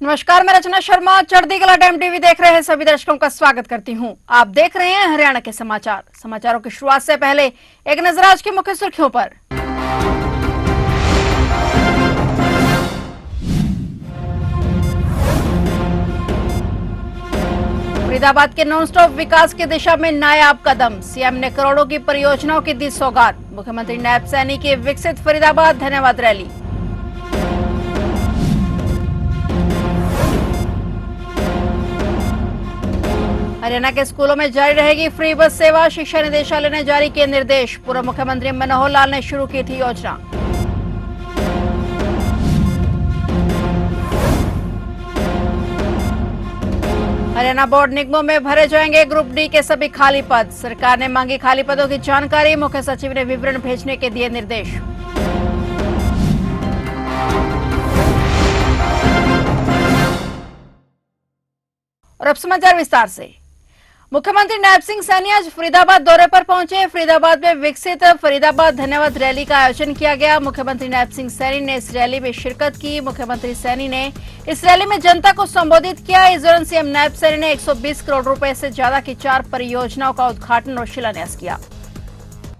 नमस्कार, मैं रचना शर्मा। चढ़ती कला टाइम टीवी देख रहे हैं सभी दर्शकों का स्वागत करती हूं। आप देख रहे हैं हरियाणा के समाचार। समाचारों की शुरुआत से पहले एक नजर आज की मुख्य सुर्खियों पर। फरीदाबाद के नॉन स्टॉप विकास की दिशा में नायाब कदम। सीएम ने करोड़ों की परियोजनाओं की दी सौगात। मुख्यमंत्री नायब सैनी की विकसित फरीदाबाद धन्यवाद रैली। हरियाणा के स्कूलों में जारी रहेगी फ्री बस सेवा। शिक्षा निदेशालय ने जारी किए निर्देश। पूर्व मुख्यमंत्री मनोहर लाल ने शुरू की थी योजना। हरियाणा बोर्ड निगमों में भरे जाएंगे ग्रुप डी के सभी खाली पद। सरकार ने मांगी खाली पदों की जानकारी। मुख्य सचिव ने विवरण भेजने के दिए निर्देश। और अब समाचार विस्तार से। मुख्यमंत्री नायब सिंह सैनी आज फरीदाबाद दौरे पर पहुंचे। फरीदाबाद में विकसित फरीदाबाद धन्यवाद रैली का आयोजन किया गया। मुख्यमंत्री नायब सिंह सैनी ने इस रैली में शिरकत की। मुख्यमंत्री सैनी ने इस रैली में जनता को संबोधित किया। इस दौरान सीएम नायब सैनी ने 120 करोड़ रुपए से ज्यादा की 4 परियोजनाओं का उद्घाटन और शिलान्यास किया।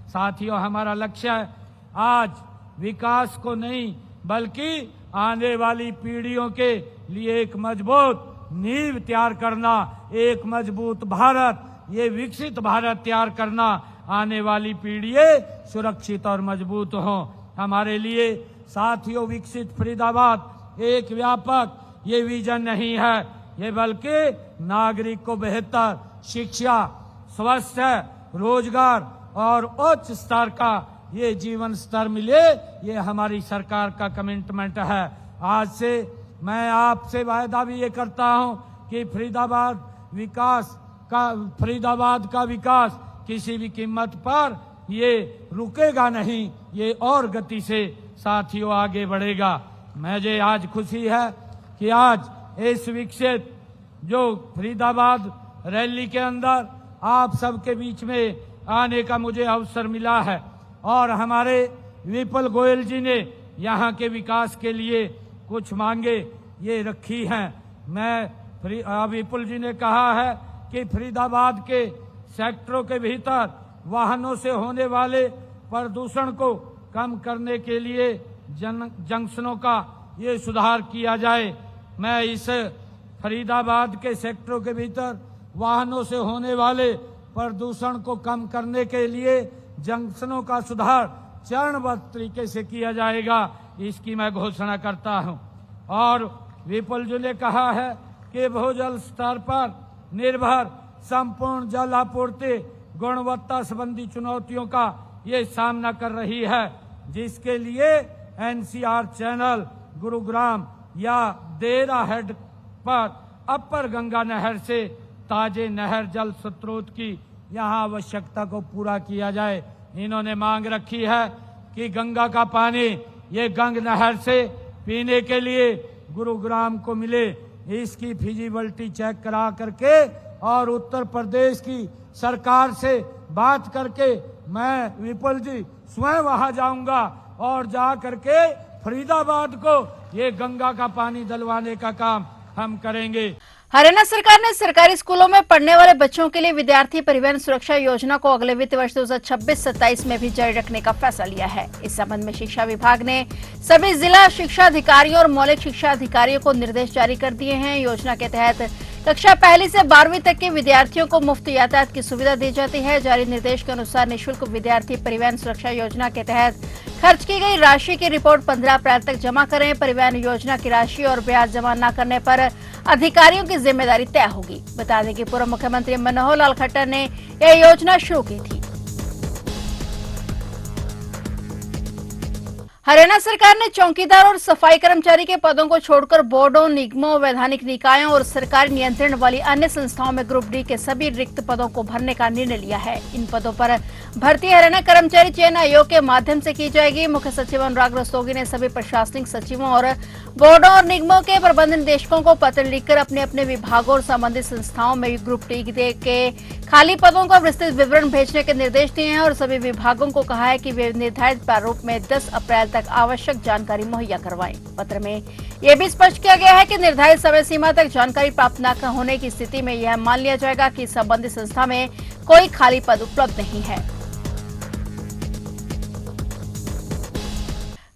साथियों, हमारा लक्ष्य है आज विकास को नहीं बल्कि आने वाली पीढ़ियों के लिए एक मजबूत नींव तैयार करना, एक मजबूत भारत, ये विकसित भारत तैयार करना। आने वाली पीढ़ियां सुरक्षित और मजबूत हों। हमारे लिए साथियों, विकसित फरीदाबाद एक व्यापक ये विजन नहीं है, ये बल्कि नागरिक को बेहतर शिक्षा, स्वस्थ रोजगार और उच्च स्तर का ये जीवन स्तर मिले, ये हमारी सरकार का कमिटमेंट है। आज से मैं आपसे वायदा भी ये करता हूं कि फरीदाबाद का विकास किसी भी कीमत पर ये रुकेगा नहीं, ये और गति से साथियों आगे बढ़ेगा। मुझे आज खुशी है कि आज इस विकसित जो फरीदाबाद रैली के अंदर आप सबके बीच में आने का मुझे अवसर मिला है और हमारे विपुल गोयल जी ने यहाँ के विकास के लिए कुछ मांगे ये रखी हैं। मैं विपुल जी ने कहा है कि फरीदाबाद के सेक्टरों के भीतर वाहनों से होने वाले प्रदूषण को कम करने के लिए जंक्शनों का ये सुधार किया जाए। मैं इस फरीदाबाद के सेक्टरों के भीतर वाहनों से होने वाले प्रदूषण को कम करने के लिए जंक्शनों का सुधार चरणबद्ध तरीके से किया जाएगा, इसकी मैं घोषणा करता हूं। और विपुल जी ने कहा है कि भूजल स्तर पर निर्भर संपूर्ण जल आपूर्ति गुणवत्ता संबंधी चुनौतियों का ये सामना कर रही है, जिसके लिए एनसीआर चैनल गुरुग्राम या देरा हेड पर अपर गंगा नहर से ताजे नहर जल स्रोत की यहाँ आवश्यकता को पूरा किया जाए। इन्होंने मांग रखी है कि गंगा का पानी ये गंग नहर से पीने के लिए गुरुग्राम को मिले। इसकी फिजिबिलिटी चेक करा करके और उत्तर प्रदेश की सरकार से बात करके मैं विपुल जी स्वयं वहां जाऊंगा और जा करके फरीदाबाद को ये गंगा का पानी दिलवाने का काम हम करेंगे। हरियाणा सरकार ने सरकारी स्कूलों में पढ़ने वाले बच्चों के लिए विद्यार्थी परिवहन सुरक्षा योजना को अगले वित्त वर्ष 2026-27 में भी जारी रखने का फैसला लिया है। इस संबंध में शिक्षा विभाग ने सभी जिला शिक्षा अधिकारियों और मौलिक शिक्षा अधिकारियों को निर्देश जारी कर दिए हैं। योजना के तहत कक्षा 1 से 12वीं तक के विद्यार्थियों को मुफ्त यातायात की सुविधा दी जाती है। जारी निर्देश के अनुसार निःशुल्क विद्यार्थी परिवहन सुरक्षा योजना के तहत खर्च की गई राशि की रिपोर्ट 15 अप्रैल तक जमा करें। परिवहन योजना की राशि और ब्याज जमा न करने पर अधिकारियों की जिम्मेदारी तय होगी। बता दें कि पूर्व मुख्यमंत्री मनोहर लाल खट्टर ने यह योजना शुरू की थी। हरियाणा सरकार ने चौकीदार और सफाई कर्मचारी के पदों को छोड़कर बोर्डों, निगमों, वैधानिक निकायों और सरकारी नियंत्रण वाली अन्य संस्थाओं में ग्रुप डी के सभी रिक्त पदों को भरने का निर्णय लिया है। इन पदों पर भर्ती हरियाणा कर्मचारी चयन आयोग के माध्यम से की जाएगी। मुख्य सचिव अनुराग रस्तोगी ने सभी प्रशासनिक सचिवों और बोर्डों और निगमों के प्रबंध निदेशकों को पत्र लिखकर अपने अपने विभागों और संबंधित संस्थाओं में ग्रुप टी के खाली पदों का विस्तृत विवरण भेजने के निर्देश दिए हैं और सभी विभागों को कहा है कि वे निर्धारित प्रारूप में 10 अप्रैल तक आवश्यक जानकारी मुहैया करवाएं। पत्र में यह भी स्पष्ट किया गया है कि निर्धारित समय सीमा तक जानकारी प्राप्त न होने की स्थिति में यह मान लिया जाएगा कि संबंधित संस्था में कोई खाली पद उपलब्ध नहीं है।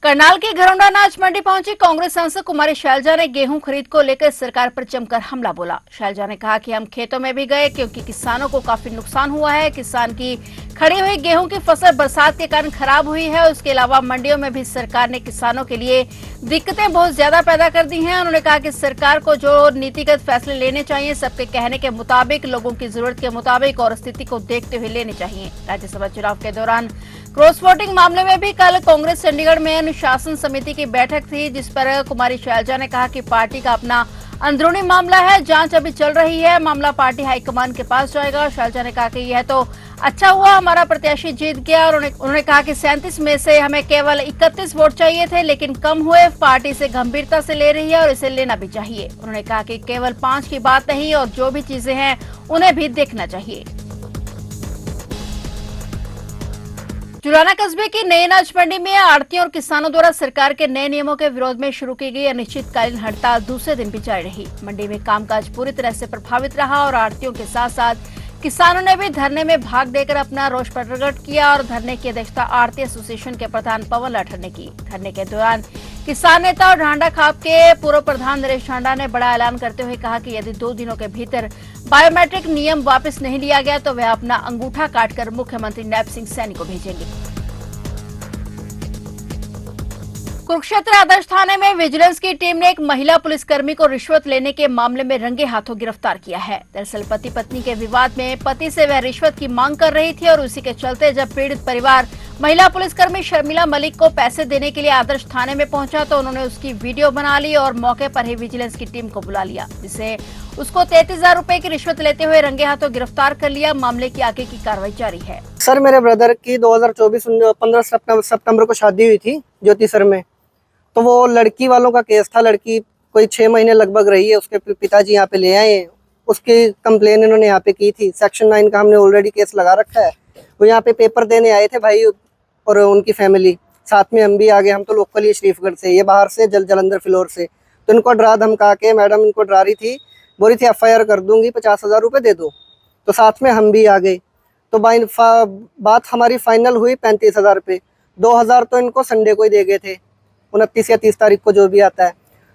करनाल की घरौंडा अनाज मंडी पहुंची कांग्रेस सांसद कुमारी शैलजा ने गेहूं खरीद को लेकर सरकार पर जमकर हमला बोला। शैलजा ने कहा कि हम खेतों में भी गए क्योंकि किसानों को काफी नुकसान हुआ है। किसान की खड़ी हुई गेहूं की फसल बरसात के कारण खराब हुई है। उसके अलावा मंडियों में भी सरकार ने किसानों के लिए दिक्कतें बहुत ज्यादा पैदा कर दी हैं। उन्होंने कहा कि सरकार को जो नीतिगत फैसले लेने चाहिए सबके कहने के मुताबिक, लोगों की जरूरत के मुताबिक और स्थिति को देखते हुए लेने चाहिए। राज्यसभा चुनाव के दौरान क्रॉस वोटिंग मामले में भी कल कांग्रेस चंडीगढ़ में अनुशासन समिति की बैठक थी, जिस पर कुमारी शैलजा ने कहा कि पार्टी का अपना अंदरूनी मामला है, जांच अभी चल रही है, मामला पार्टी हाईकमान के पास जाएगा। शैलजा ने कहा कि यह तो अच्छा हुआ हमारा प्रत्याशी जीत गया और उन्होंने कहा कि 37 में से हमें केवल 31 वोट चाहिए थे लेकिन कम हुए। पार्टी इसे गंभीरता से ले रही है और इसे लेना भी चाहिए। उन्होंने कहा कि केवल 5 की बात नहीं और जो भी चीजें हैं उन्हें भी देखना चाहिए। जुलाना कस्बे की नई अनाज मंडी में आड़तियों और किसानों द्वारा सरकार के नए नियमों के विरोध में शुरू की गई अनिश्चितकालीन हड़ताल दूसरे दिन भी जारी रही। मंडी में कामकाज पूरी तरह से प्रभावित रहा और आड़तियों के साथ साथ किसानों ने भी धरने में भाग देकर अपना रोष प्रकट किया और धरने की अध्यक्षता आड़ती एसोसिएशन के प्रधान पवन लाठर ने की। धरने के दौरान किसान नेता और ढांडा खाप के पूर्व प्रधान नरेश ढांडा ने बड़ा ऐलान करते हुए कहा कि यदि 2 दिनों के भीतर बायोमेट्रिक नियम वापस नहीं लिया गया तो वह अपना अंगूठा काटकर मुख्यमंत्री नैब सिंह सैनी को भेजेंगे। कुरुक्षेत्र आदर्श थाने में विजिलेंस की टीम ने एक महिला पुलिसकर्मी को रिश्वत लेने के मामले में रंगे हाथों गिरफ्तार किया है। दरअसल पति पत्नी के विवाद में पति से वह रिश्वत की मांग कर रही थी और उसी के चलते जब पीड़ित परिवार महिला पुलिसकर्मी शर्मिला मलिक को पैसे देने के लिए आदर्श थाने में पहुंचा तो उन्होंने उसकी वीडियो बना ली और मौके पर ही विजिलेंस की टीम को बुला लिया, जिससे उसको 33,000 रुपए की रिश्वत लेते हुए रंगे हाथों गिरफ्तार कर लिया। मामले की आगे की कार्रवाई जारी है। सर, मेरे ब्रदर की 2024 15 सितंबर को शादी हुई थी ज्योति सर में, तो वो लड़की वालों का केस था। लड़की कोई 6 महीने लगभग रही है, उसके पिताजी यहाँ पे ले आए, उसकी कंप्लेन इन्होंने यहाँ पे की थी। सेक्शन 9 का हमने ऑलरेडी केस लगा रखा है। वो यहाँ पे पेपर देने आए थे भाई और उनकी फैमिली, साथ में हम भी आ गए। हम तो लोकल ही शरीफगढ़ से, ये बाहर से जलंधर फ्लोर से। तो इनको डरा धमका के मैडम इनको डरा रही थी, बोल रही थी FIR कर दूंगी, 50,000 रुपये दे दो। तो साथ में हम भी आ गए। तो बात हमारी फाइनल हुई 35,000 रुपये। 2,000 तो इनको संडे को ही दे गए थे, 29 या 30 तारीख को जो भी आता है।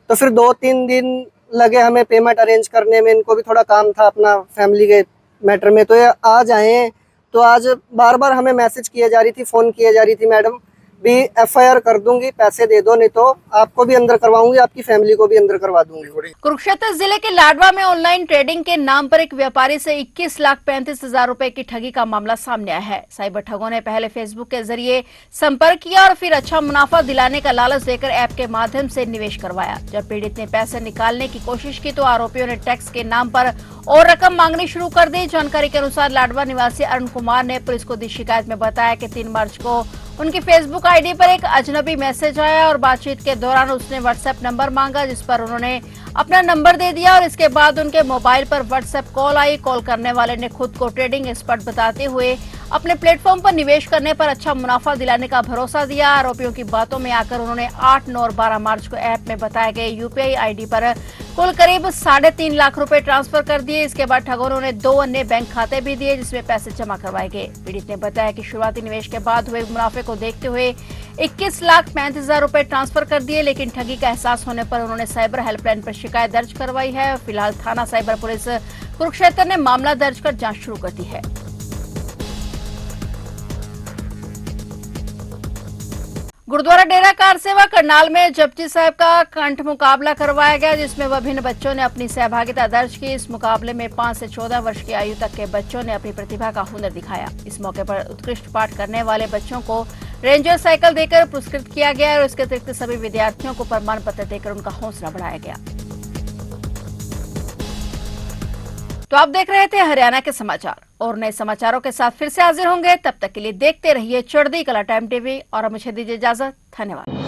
तो फिर 2-3 दिन लगे हमें पेमेंट अरेंज करने में। इनको भी थोड़ा काम था अपना फैमिली के मैटर में, तो ये आज आए हैं। तो आज बार बार हमें मैसेज किया जा रही थी, फ़ोन किया जा रही थी, मैडम भी FIR कर दूंगी, पैसे दे दो, नहीं तो आपको भी अंदर करवाऊंगी, आपकी फैमिली को भी अंदर करवा दूंगी। कुरुक्षेत्र जिले के लाडवा में ऑनलाइन ट्रेडिंग के नाम पर एक व्यापारी से 21,35,000 रुपए की ठगी का मामला सामने आया है। साइबर ठगों ने पहले फेसबुक के जरिए संपर्क किया और फिर अच्छा मुनाफा दिलाने का लालच देकर ऐप के माध्यम से निवेश करवाया। जब पीड़ित ने पैसे निकालने की कोशिश की तो आरोपियों ने टैक्स के नाम पर और रकम मांगनी शुरू कर दी। जानकारी के अनुसार लाडवा निवासी अरुण कुमार ने पुलिस को दी शिकायत में बताया कि 3 मार्च को उनकी फेसबुक आईडी पर एक अजनबी मैसेज आया और बातचीत के दौरान उसने व्हाट्सएप नंबर मांगा, जिस पर उन्होंने अपना नंबर दे दिया और इसके बाद उनके मोबाइल पर व्हाट्सएप कॉल आई। कॉल करने वाले ने खुद को ट्रेडिंग एक्सपर्ट बताते हुए अपने प्लेटफॉर्म पर निवेश करने पर अच्छा मुनाफा दिलाने का भरोसा दिया। आरोपियों की बातों में आकर उन्होंने 8, 9 और 12 मार्च को ऐप में बताए गए UPI आईडी पर कुल करीब 3.5 लाख रुपए ट्रांसफर कर दिए। इसके बाद ठगों ने उन्हें 2 अन्य बैंक खाते भी दिए जिसमें पैसे जमा करवाए गए। पीड़ित ने बताया कि शुरुआती निवेश के बाद हुए मुनाफे को देखते हुए 21,35,000 रुपए ट्रांसफर कर दिए, लेकिन ठगी का एहसास होने पर उन्होंने साइबर हेल्पलाइन पर शिकायत दर्ज करवाई है। फिलहाल थाना साइबर पुलिस कुरुक्षेत्र ने मामला दर्ज कर जांच शुरू कर दी है। गुरुद्वारा डेरा कार सेवा करनाल में जपजी साहब का कंठ मुकाबला करवाया गया, जिसमें विभिन्न बच्चों ने अपनी सहभागिता दर्ज की। इस मुकाबले में 5 से 14 वर्ष की आयु तक के बच्चों ने अपनी प्रतिभा का हुनर दिखाया। इस मौके पर उत्कृष्ट पाठ करने वाले बच्चों को रेंजर साइकिल देकर पुरस्कृत किया गया और इसके अतिरिक्त सभी विद्यार्थियों को प्रमाण पत्र देकर उनका हौसला बढ़ाया गया। तो आप देख रहे थे हरियाणा के समाचार और नए समाचारों के साथ फिर से हाजिर होंगे। तब तक के लिए देखते रहिए चढ़ती कला टाइम टीवी और मुझे दीजिए इजाजत। धन्यवाद।